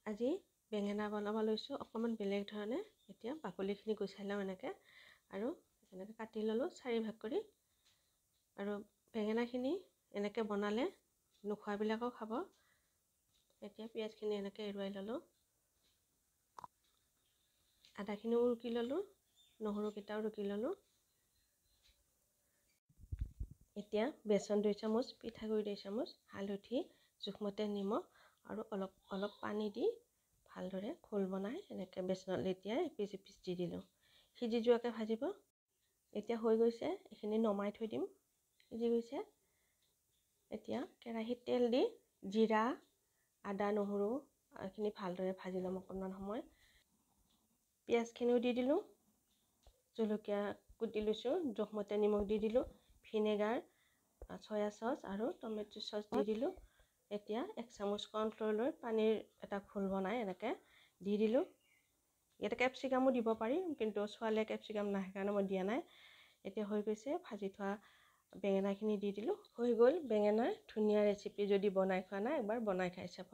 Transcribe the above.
আজি বেঙেনা বনাব লৈছোঁ অকণমান বেলেগ ধৰণে। এতিয়া বাকলিখিনি গুচাই লওঁ এনেকৈ আৰু এনেকৈ কাটি ল'লোঁ 4 ভাগ কৰি। আৰু বেঙেনাখিনি এনেকৈ বনালে নোখোৱাবিলাকেও খাব। এতিয়া পিঁয়াজখিনি এনেকৈ এৰুৱাই ল'লোঁ, আদাখিনিও ৰুকি ল'লোঁ, নহৰুকেইটাও ৰুকি ল'লোঁ। এতিয়া বেচন 2 চামুচ, পিঠাগুড়ি 2 চামুচ, হালধি, জোখমতে নিমখ আৰু অলপ পানী দি ভালদৰে ঘোল বনাই এনেকৈ বেচনত লেটিয়াই এপিচ এপিচ দি দিলোঁ। সিজি যোৱাকৈ ভাজিব। এতিয়া হৈ গৈছে, এইখিনি নমাই থৈ দিম। সিজি গৈছে। এতিয়া কেৰাহীত তেল দি জিৰা, আদা, নহৰু এইখিনি ভালদৰে ভাজি ল'ম অকণমান সময়। পিঁয়াজখিনিও দি দিলোঁ, জলকীয়া কুটি লৈছোঁ, জোখমতে নিমখ দি দিলোঁ, ভিনেগাৰ, চয়া চচ আৰু টমেটো চচ দি দিলোঁ। এতিয়া 1 চামুচ কৰ্ণফ্ল'ৰৰ পানীৰ এটা ঘোল বনাই এনেকৈ দি দিলোঁ। ইয়াতে কেপচিকামো দিব পাৰি, কিন্তু ছোৱালীয়ে কেপচিকাম নাখায় কাৰণে মই দিয়া নাই। এতিয়া হৈ গৈছে, ভাজি থোৱা বেঙেনাখিনি দি দিলোঁ। হৈ গ'ল বেঙেনাৰ ধুনীয়া ৰেচিপি। যদি বনাই খোৱা নাই একবাৰ বনাই খাই চাব।